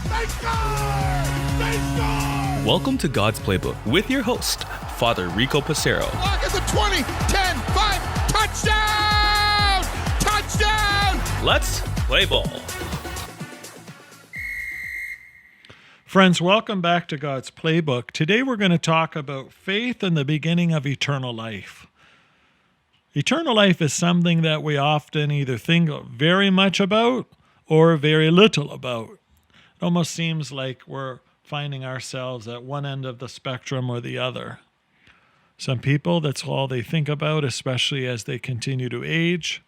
They score! They score! Welcome to God's Playbook with your host, Father Rico Passero. Lock at the 20, 10, 5, touchdown! Touchdown! Let's play ball. Friends, welcome back to God's Playbook. Today we're going to talk about faith and the beginning of eternal life. Eternal life is something that we often either think very much about or very little about. It almost seems like we're finding ourselves at one end of the spectrum or the other. Some people, that's all they think about, especially as they continue to age.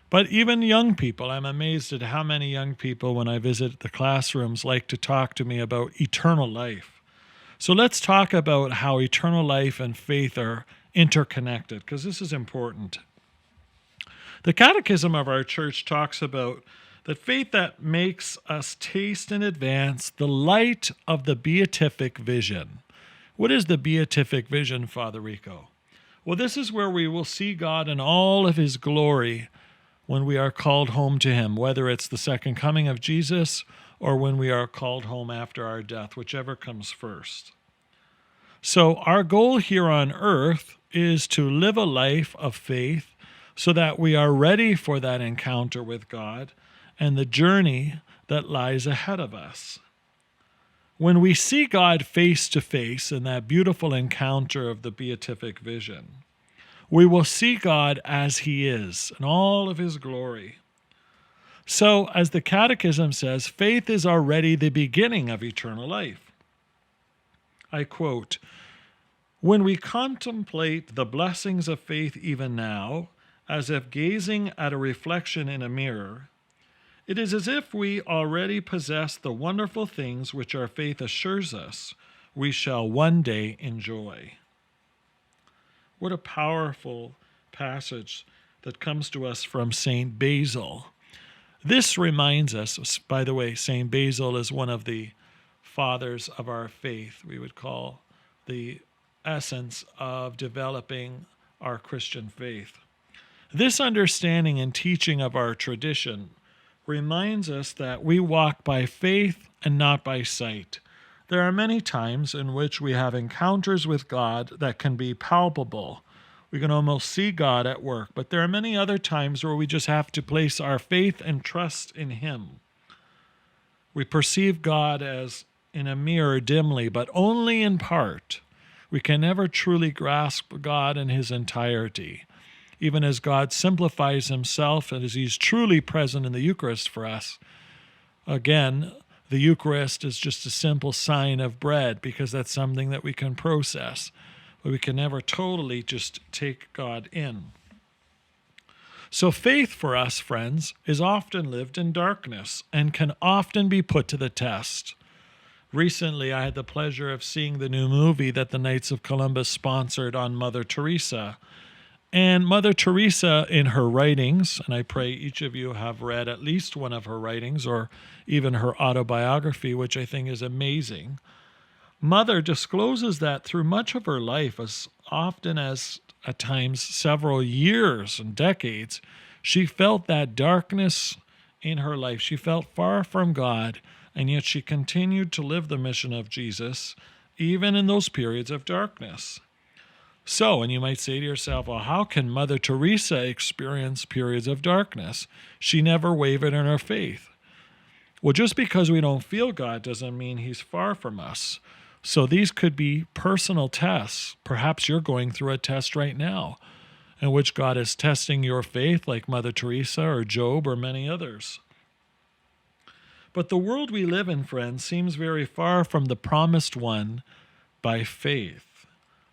But even young people, I'm amazed at how many young people, when I visit the classrooms, like to talk to me about eternal life. So let's talk about how eternal life and faith are interconnected, because this is important. The Catechism of our church talks about the faith that makes us taste in advance the light of the beatific vision. What is the beatific vision, Father Rico? Well, this is where we will see God in all of his glory when we are called home to him, whether it's the second coming of Jesus or when we are called home after our death, whichever comes first. So our goal here on earth is to live a life of faith so that we are ready for that encounter with God and the journey that lies ahead of us. When we see God face to face in that beautiful encounter of the beatific vision, we will see God as he is in all of his glory. So, as the Catechism says, faith is already the beginning of eternal life. I quote, "When we contemplate the blessings of faith even now, as if gazing at a reflection in a mirror, it is as if we already possess the wonderful things which our faith assures us we shall one day enjoy." What a powerful passage that comes to us from St. Basil. This reminds us, by the way, St. Basil is one of the fathers of our faith, we would call the essence of developing our Christian faith. This understanding and teaching of our tradition reminds us that we walk by faith and not by sight. There are many times in which we have encounters with God that can be palpable. We can almost see God at work, but there are many other times where we just have to place our faith and trust in him. We perceive God as in a mirror dimly, but only in part. We can never truly grasp God in his entirety. Even as God simplifies himself and as he's truly present in the Eucharist for us, again, the Eucharist is just a simple sign of bread because that's something that we can process, but we can never totally just take God in. So faith for us, friends, is often lived in darkness and can often be put to the test. Recently, I had the pleasure of seeing the new movie that the Knights of Columbus sponsored on Mother Teresa. And Mother Teresa, in her writings, and I pray each of you have read at least one of her writings or even her autobiography, which I think is amazing, Mother discloses that through much of her life, as often as at times several years and decades, she felt that darkness in her life. She felt far from God, and yet she continued to live the mission of Jesus, even in those periods of darkness. So, and you might say to yourself, well, how can Mother Teresa experience periods of darkness? She never wavered in her faith. Well, just because we don't feel God doesn't mean he's far from us. So these could be personal tests. Perhaps you're going through a test right now in which God is testing your faith, like Mother Teresa or Job or many others. But the world we live in, friends, seems very far from the promised one by faith.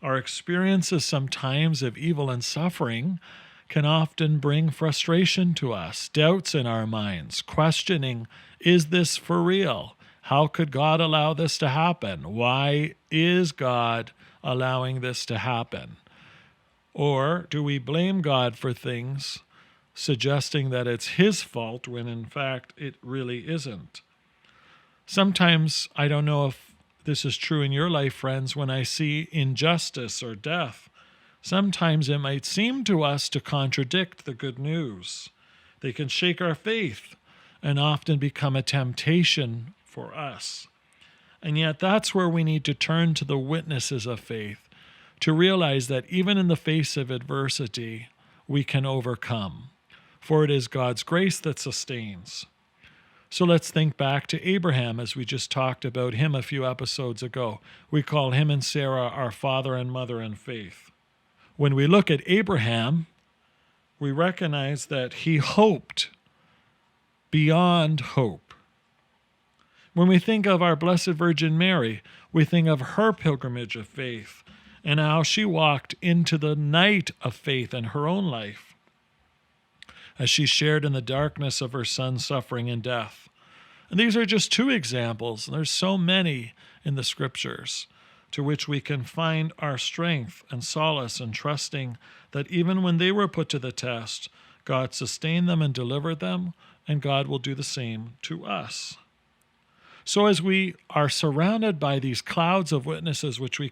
Our experiences sometimes of evil and suffering can often bring frustration to us, doubts in our minds, questioning, is this for real? How could God allow this to happen? Why is God allowing this to happen? Or do we blame God for things, suggesting that it's his fault when in fact it really isn't? Sometimes, I don't know if this is true in your life, friends, when I see injustice or death, sometimes it might seem to us to contradict the good news. They can shake our faith and often become a temptation for us. And yet that's where we need to turn to the witnesses of faith to realize that even in the face of adversity, we can overcome. For it is God's grace that sustains. So let's think back to Abraham, as we just talked about him a few episodes ago. We call him and Sarah our father and mother in faith. When we look at Abraham, we recognize that he hoped beyond hope. When we think of our Blessed Virgin Mary, we think of her pilgrimage of faith and how she walked into the night of faith in her own life as she shared in the darkness of her son's suffering and death. And these are just two examples, and there's so many in the scriptures to which we can find our strength and solace in trusting that even when they were put to the test, God sustained them and delivered them, and God will do the same to us. So as we are surrounded by these clouds of witnesses which we